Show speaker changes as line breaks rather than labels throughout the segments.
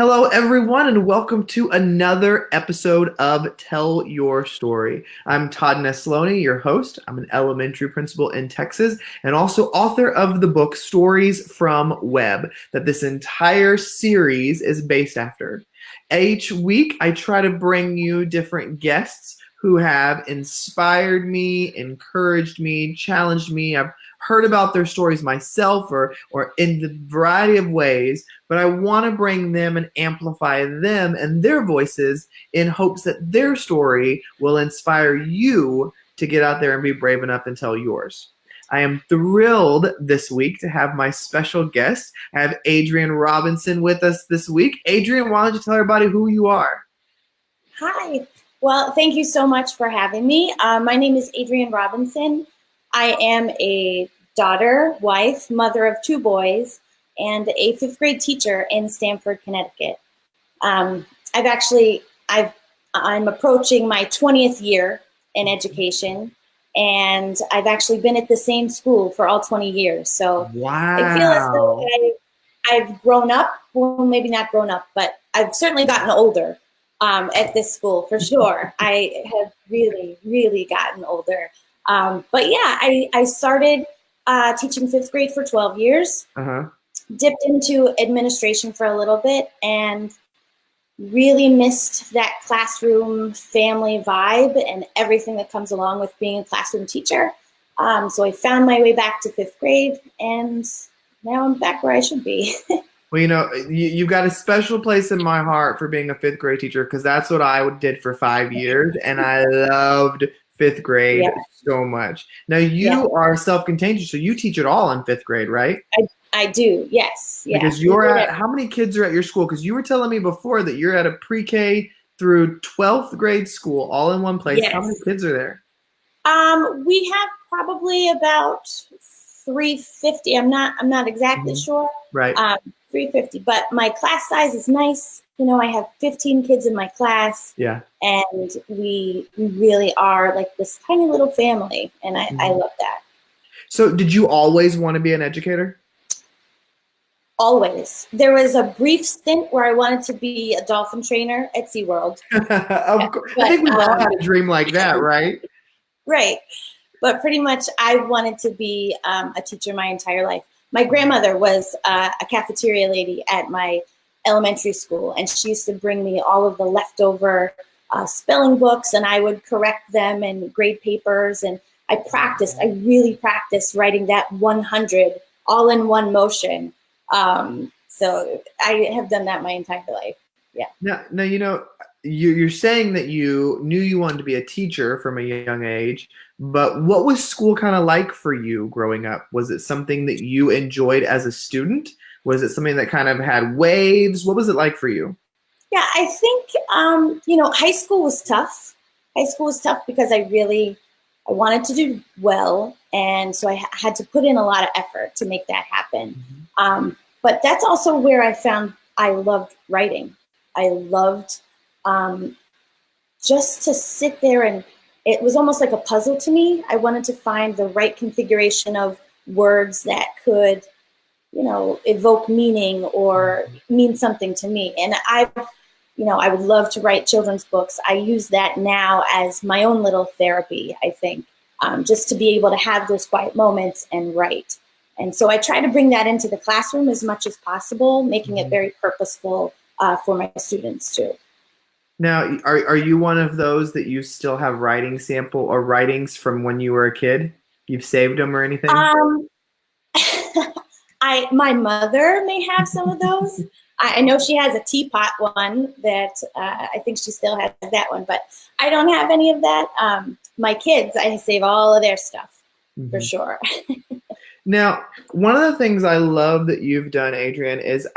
Hello, everyone, and welcome to another episode of Tell Your Story. I'm Todd Nesloney, your host. I'm an elementary principal in Texas and also author of the book Stories from Web that this entire series is based after. Each week, I try to bring you different guests who have inspired me, encouraged me, challenged me. I've heard about their stories myself or in the variety of ways, but I want to bring them and amplify them and their voices in hopes that their story will inspire you to get out there and be brave enough and tell yours. I am thrilled this week to have my special guest. I have Adrianne Robinson with us this week. Adrianne, why don't you tell everybody who you are?
Hi. Well, thank you so much for having me. My name is Adrianne Robinson. I am a daughter, wife, mother of two boys, and a fifth grade teacher in Stamford, Connecticut. I'm approaching my 20th year in education, and I've actually been at the same school for all 20 years. So
Wow.
I feel as though I've grown up. Well, maybe not grown up, but I've certainly gotten older at this school for sure. I have really, really gotten older. But yeah, I started teaching fifth grade for 12 years, dipped into administration for a little bit, and really missed that classroom family vibe and everything that comes along with being a classroom teacher. So I found my way back to fifth grade, and now I'm back where I should be.
Well, you've got a special place in my heart for being a fifth grade teacher because that's what I did for 5 years, and I loved fifth grade so much. Now, you are self-contained, so you teach it all in fifth grade, right?
I do, yes.
Because how many kids are at your school? Because you were telling me before that you're at a pre-K through 12th grade school all in one place. Yes. How many kids are there?
We have probably about 350. I'm not exactly sure.
Right.
350, but my class size is nice. I have 15 kids in my class.
Yeah.
And we really are like this tiny little family, and I love that.
So did you always want to be an educator?
Always. There was a brief stint where I wanted to be a dolphin trainer at SeaWorld.
Of course. I think we've all had a dream like that, right?
Right. But pretty much I wanted to be a teacher my entire life. My grandmother was a cafeteria lady at my elementary school, and she used to bring me all of the leftover spelling books, and I would correct them and grade papers, and I really practiced writing that 100 all in one motion. So I have done that my entire life. Yeah.
Now you're saying that you knew you wanted to be a teacher from a young age, but what was school kind of like for you growing up? Was it something that you enjoyed as a student? Was it something that kind of had waves? What was it like for you?
Yeah, I think, high school was tough. High school was tough because I wanted to do well. And so I had to put in a lot of effort to make that happen. But that's also where I found I loved writing. I loved just to sit there, and it was almost like a puzzle to me. I wanted to find the right configuration of words that could, evoke meaning or mean something to me. And I would love to write children's books. I use that now as my own little therapy, I think, just to be able to have those quiet moments and write. And so I try to bring that into the classroom as much as possible, making it very purposeful for my students too.
Now, are you one of those that you still have writing sample or writings from when you were a kid? You've saved them or anything?
My mother may have some of those. I know she has a teapot one that I think she still has that one, but I don't have any of that. My kids, I save all of their stuff for sure.
Now, one of the things I love that you've done, Adrianne, is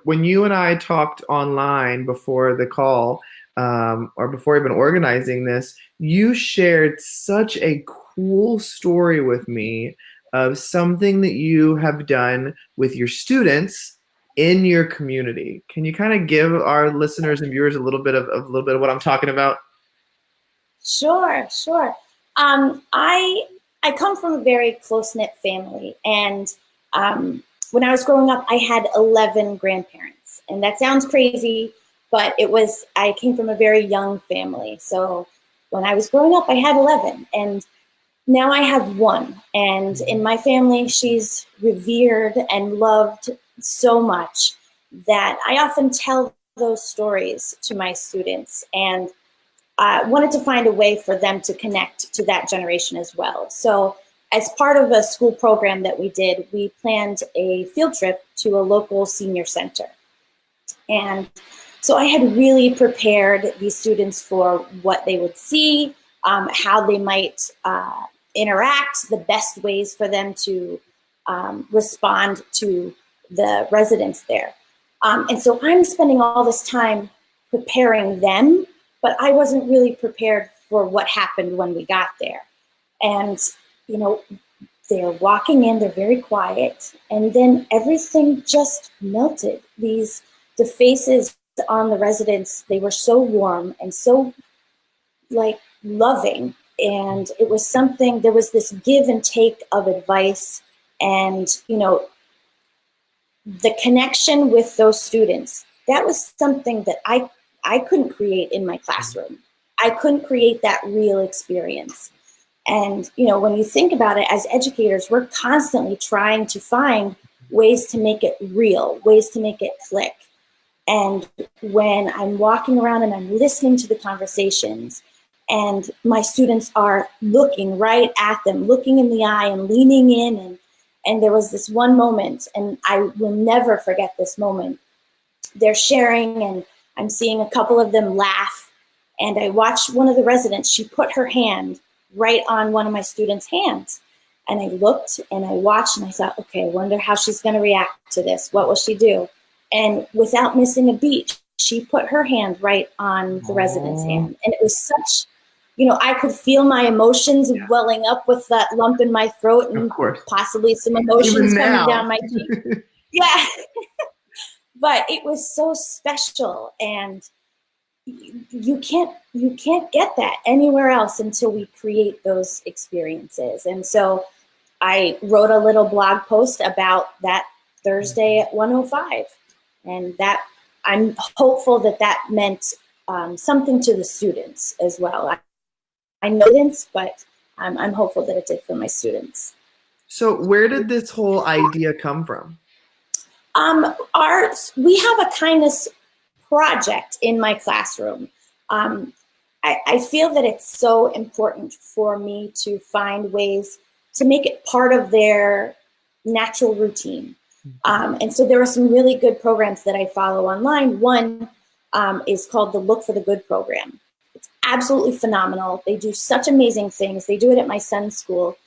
when you and I talked online before the call, or before even organizing this, you shared such a cool story with me of something that you have done with your students in your community. Can you kind of give our listeners and viewers a little bit of what I'm talking about?
Sure. I come from a very close-knit family, and when I was growing up, I had 11 grandparents. students. And that sounds crazy, but I came from a very young family. So when I was growing up, I had 11, and now I have one. And in my family, she's revered and loved so much that I often tell those stories to my students, and wanted to find a way for them to connect to that generation as well. So as part of a school program that we did, we planned a field trip to a local senior center. And so I had really prepared these students for what they would see, how they might interact, the best ways for them to respond to the residents there. And so I'm spending all this time preparing them, but I wasn't really prepared for what happened when we got there. And, you know, they're walking in, they're very quiet, and then everything just melted. The faces on the residents, they were so warm and so like loving. And it was something, there was this give and take of advice, and, you know, the connection with those students, that was something that I couldn't create in my classroom. I couldn't create that real experience. And, you know, when you think about it, as educators, we're constantly trying to find ways to make it real, ways to make it click. And when I'm walking around and I'm listening to the conversations, and my students are looking right at them, looking in the eye and leaning in, and there was this one moment, and I will never forget this moment. They're sharing, and I'm seeing a couple of them laugh, and I watched one of the residents, she put her hand right on one of my students' hands. And I looked and I watched and I thought, okay, I wonder how she's going to react to this. What will she do? And without missing a beat, she put her hand right on the resident's hand. And it was such, you know, I could feel my emotions welling up with that lump in my throat, and possibly some emotions coming down my cheek. Yeah. But it was so special, and you can't get that anywhere else until we create those experiences. And so I wrote a little blog post about that Thursday at 1:05, and that I'm hopeful that meant something to the students as well. I know students, but I'm hopeful that it did for my students.
So where did this whole idea come from?
We have a kindness project in my classroom. I feel that it's so important for me to find ways to make it part of their natural routine. And so there are some really good programs that I follow online. One is called the Look for the Good program. It's absolutely phenomenal. They do such amazing things. They do it at my son's school.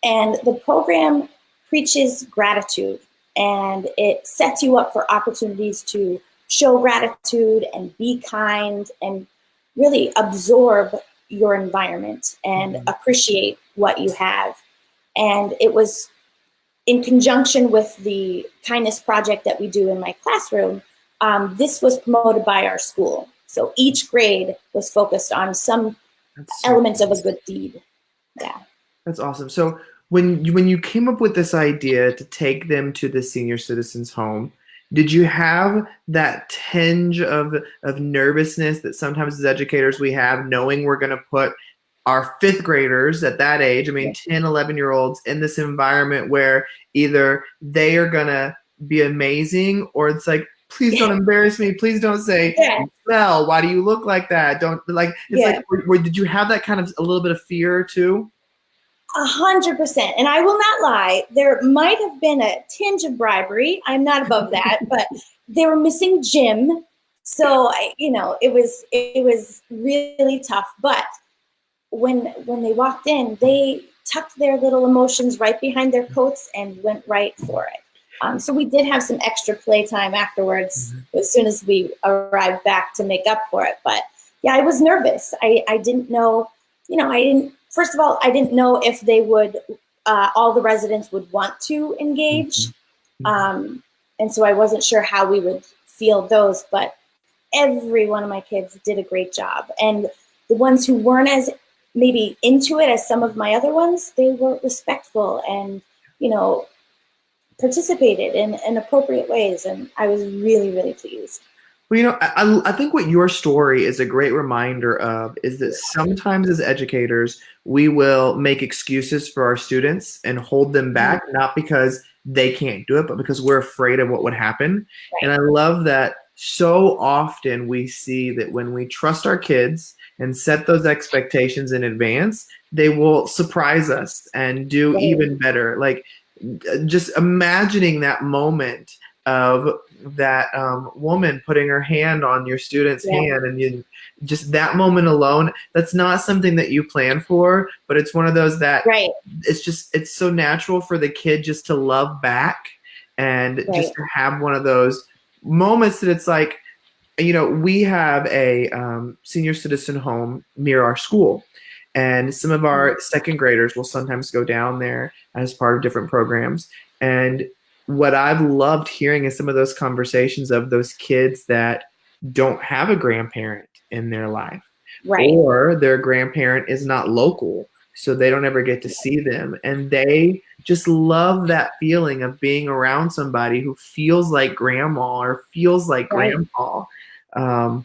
And the program preaches gratitude, and it sets you up for opportunities to show gratitude and be kind and really absorb your environment and appreciate what you have. And it was in conjunction with the kindness project that we do in my classroom. This was promoted by our school. So each grade was focused on some elements of a good deed. Yeah.
That's awesome. So when you came up with this idea to take them to the senior citizens home, did you have that tinge of nervousness that sometimes as educators we have, knowing we're going to put our fifth graders at that age, 10, 11-year-olds in this environment where either they are going to be amazing, or it's like, please don't embarrass me. Please don't say, smell, why do you look like that? Don't like, it's like, did you have that kind of a little bit of fear too?
100%. And I will not lie, there might have been a tinge of bribery. I'm not above that, but they were missing gym. So, it was really tough. But when they walked in, they tucked their little emotions right behind their coats and went right for it. So we did have some extra playtime afterwards as soon as we arrived back to make up for it. But yeah, I was nervous. I didn't know, first of all, I didn't know if they would, all the residents would want to engage. And so I wasn't sure how we would field those, but every one of my kids did a great job. And the ones who weren't as maybe into it as some of my other ones, they were respectful and, participated in appropriate ways, and I was really, really pleased.
Well, I think what your story is a great reminder of is that sometimes as educators, we will make excuses for our students and hold them back, not because they can't do it, but because we're afraid of what would happen. And I love that so often we see that when we trust our kids and set those expectations in advance, they will surprise us and do even better. Like just imagining that moment of that woman putting her hand on your student's hand, and just that moment alone, that's not something that you plan for, but it's one of those that it's so natural for the kid just to love back and just to have one of those moments that it's like, we have a senior citizen home near our school, and some of our second graders will sometimes go down there as part of different programs. And what I've loved hearing is some of those conversations of those kids that don't have a grandparent in their life, or their grandparent is not local, so they don't ever get to see them. And they just love that feeling of being around somebody who feels like grandma or feels like grandpa. How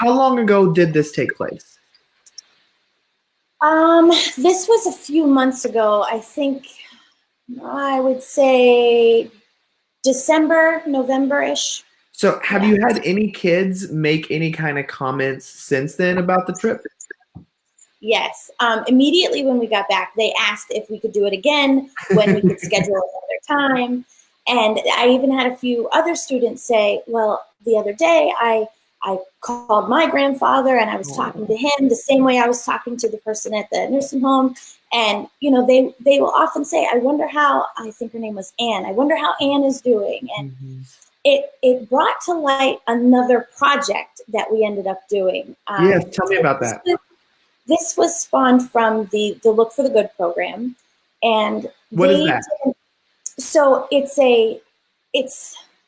long ago did this take place?
This was a few months ago. I think I would say December, November-ish.
So have you had any kids make any kind of comments since then about the trip?
Yes. Immediately when we got back, they asked if we could do it again, when we could schedule another time. And I even had a few other students say, well, the other day I called my grandfather and I was talking to him the same way I was talking to the person at the nursing home. And, they will often say, I wonder how, I think her name was Anne, I wonder how Anne is doing. And it brought to light another project that we ended up doing.
Tell me about that.
This was spawned from the Look for the Good program. And
what is that?
So it's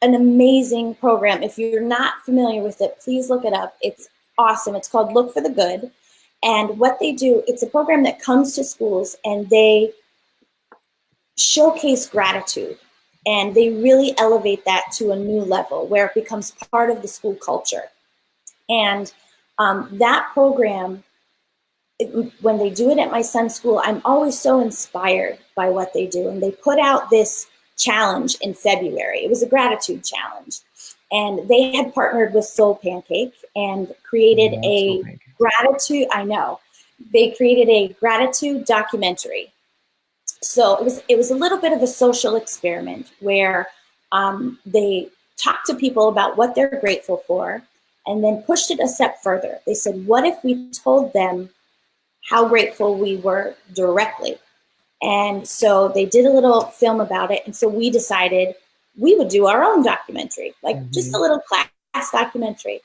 an amazing program. If you're not familiar with it, please look it up. It's awesome. It's called Look for the Good. And what they do, it's a program that comes to schools and they showcase gratitude. And they really elevate that to a new level where it becomes part of the school culture. And that program, when they do it at my son's school, I'm always so inspired by what they do. And they put out this challenge in February. It was a gratitude challenge. And they had partnered with Soul Pancake and created gratitude. I know. They created a gratitude documentary. So it was a little bit of a social experiment where they talked to people about what they're grateful for and then pushed it a step further. They said, what if we told them how grateful we were directly? And so they did a little film about it. And so we decided we would do our own documentary, like just a little class documentary.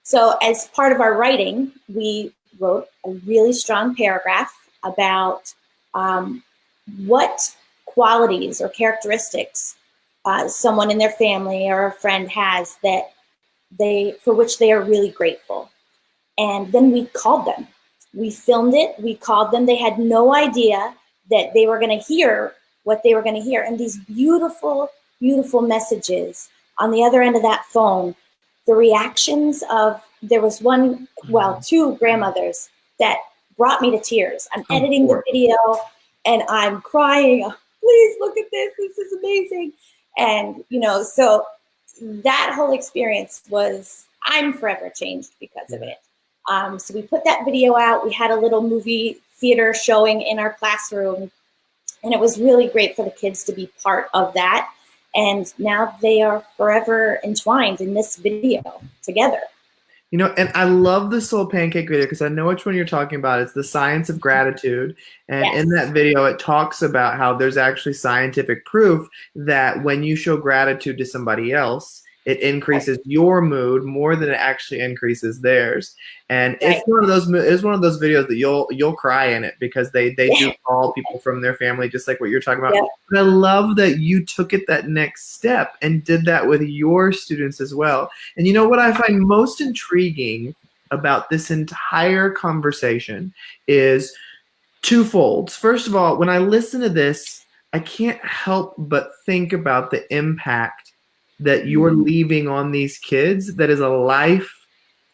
So as part of our writing, we wrote a really strong paragraph about what qualities or characteristics someone in their family or a friend has that for which they are really grateful. And then we called them. We filmed it. We called them. They had no idea that they were going to hear what they were going to hear. And these beautiful, beautiful messages on the other end of that phone, the reactions of, there was two grandmothers that brought me to tears. I'm editing the video and I'm crying. Please look at this. This is amazing. And, so that whole experience I'm forever changed because of it. So we put that video out. We had a little movie theater showing in our classroom, and it was really great for the kids to be part of that. And now they are forever entwined in this video together.
And I love the Soul Pancake video because I know which one you're talking about. It's the science of gratitude. And in that video, it talks about how there's actually scientific proof that when you show gratitude to somebody else, it increases your mood more than it actually increases theirs. And it's one of those videos that you'll cry in it because they do call people from their family, just like what you're talking about. But I love that you took it that next step and did that with your students as well. And what I find most intriguing about this entire conversation is twofold. First of all, when I listen to this, I can't help but think about the impact that you're leaving on these kids that is a life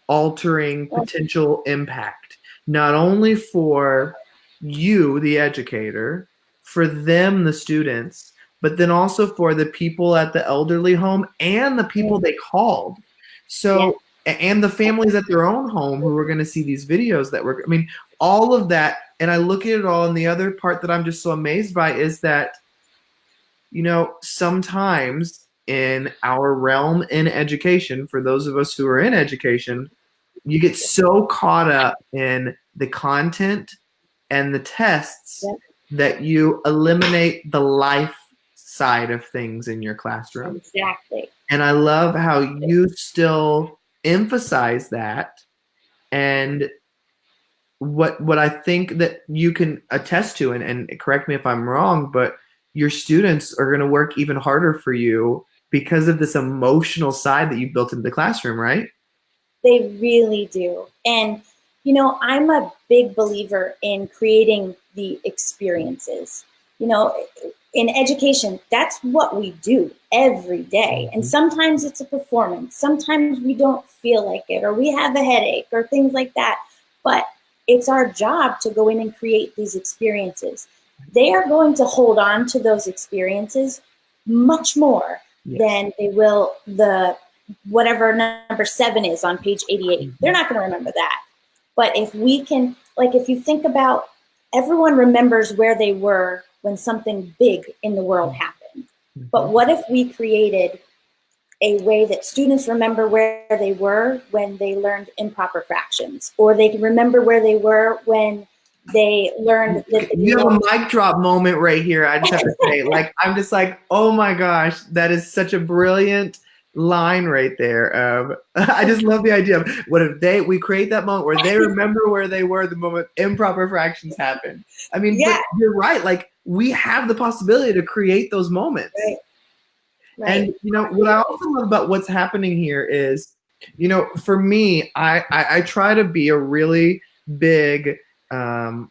altering potential impact, not only for you, the educator, for them, the students, but then also for the people at the elderly home and the people they called.
Yeah.
So, and the families at their own home who are going to see these videos that were, I mean, all of that. And I look at it all. And the other part that I'm just so amazed by is that, sometimes in our realm in education, for those of us who are in education, you get so caught up in the content and the tests
Yeah.
that you eliminate the life side of things in your classroom.
Exactly.
And I love how you still emphasize that. And what I think that you can attest to, and correct me if I'm wrong, but your students are going to work even harder for you because of this emotional side that you've built into the classroom, right?
They really do. And, I'm a big believer in creating the experiences. In education, that's what we do every day. And sometimes it's a performance. Sometimes we don't feel like it, or we have a headache, or things like that. But it's our job to go in and create these experiences. They are going to hold on to those experiences much more than they will the whatever number 7 is on page 88. They're not going to remember that. But if we can, if you think about, everyone remembers where they were when something big in the world happened. But what if we created a way that students remember where they were when they learned improper fractions, or they can remember where they were when they learned that
you have a mic drop moment right here. I just have to say, I'm just like, oh my gosh, that is such a brilliant line right there. I just love the idea of what if we create that moment where they remember where they were the moment improper fractions happened. I mean, but you're right. We have the possibility to create those moments.
Right.
And what I also love about what's happening here is, for me, I try to be a really big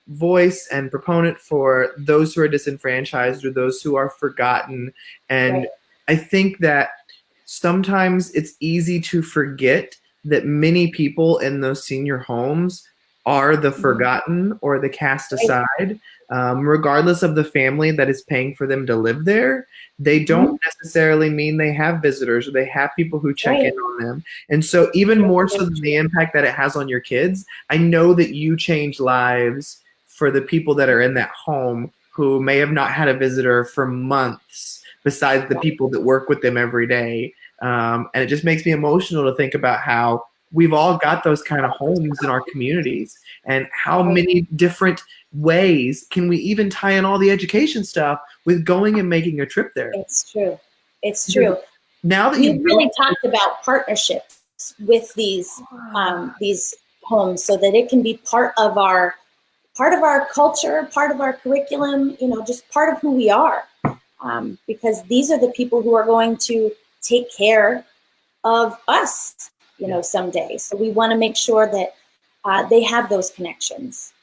voice and proponent for those who are disenfranchised or those who are forgotten. And I think that sometimes it's easy to forget that many people in those senior homes are the forgotten or the cast aside. Regardless of the family that is paying for them to live there, they don't necessarily mean they have visitors or they have people who check in on them. And so even more so than the impact that it has on your kids, I know that you change lives for the people that are in that home who may have not had a visitor for months, besides the people that work with them every day. And it just makes me emotional to think about how we've all got those kind of homes in our communities, and how many different ways can we even tie in all the education stuff with going and making a trip there.
It's true. It's true.
Now that
we've really talked about partnerships with these homes, so that it can be part of our culture, part of our curriculum, just part of who we are. Because these are the people who are going to take care of us, someday. So we want to make sure that they have those connections.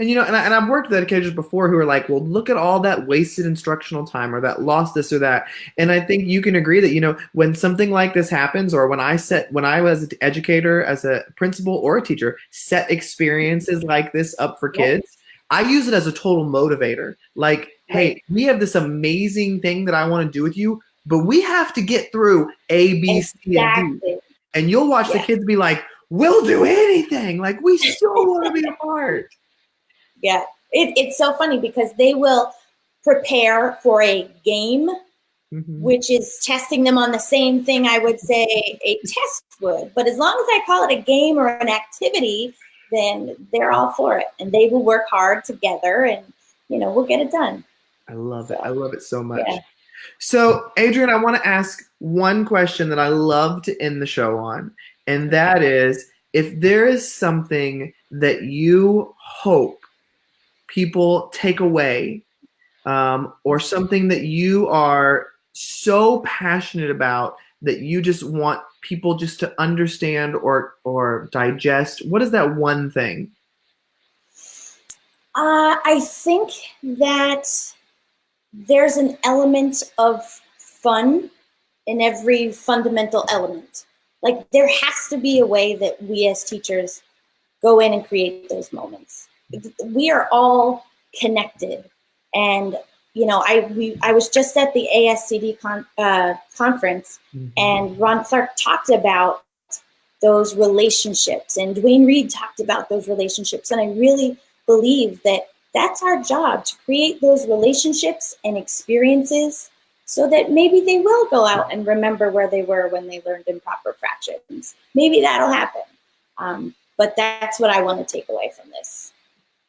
And and I've worked with educators before who are like, well, look at all that wasted instructional time, or that lost this or that. And I think you can agree that, when something like this happens, or when I was an educator, as a principal or a teacher, set experiences like this up for kids, I use it as a total motivator. Hey, we have this amazing thing that I want to do with you, but we have to get through A, B, C, and D. And you'll watch the kids be like, we'll do anything. We still want to be a part.
Yeah, it's so funny because they will prepare for a game, which is testing them on the same thing I would say a test would. But as long as I call it a game or an activity, then they're all for it. And they will work hard together, and, we'll get it done.
I love it. I love it so much. Yeah. So, Adrianne, I want to ask one question that I love to end the show on. And that is, if there is something that you hope people take away, or something that you are so passionate about that you just want people just to understand or digest, what is that one thing?
I think that there's an element of fun in every fundamental element. Like there has to be a way that we as teachers go in and create those moments. We are all connected. And, you know, I was just at the ASCD conference, and Ron Clark talked about those relationships, and Dwayne Reed talked about those relationships. And I really believe that that's our job, to create those relationships and experiences so that maybe they will go out and remember where they were when they learned improper fractions. Maybe that'll happen. But that's what I want to take away from this.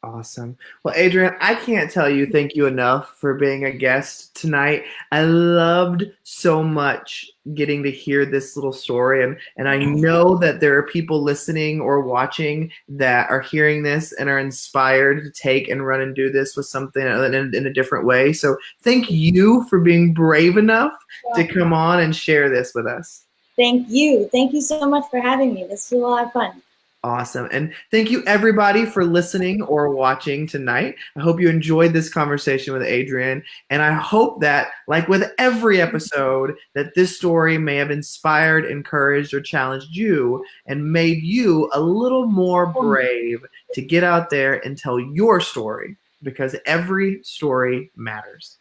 Awesome. Well, Adrianne, I can't tell you thank you enough for being a guest tonight. I loved so much getting to hear this little story. And I know that there are people listening or watching that are hearing this and are inspired to take and run and do this with something in a different way. So thank you for being brave enough to come on and share this with us.
Thank you. Thank you so much for having me. This was a lot of fun.
Awesome. And thank you everybody for listening or watching tonight. I hope you enjoyed this conversation with Adrianne. And I hope that, like with every episode, that this story may have inspired, encouraged, or challenged you and made you a little more brave to get out there and tell your story, because every story matters.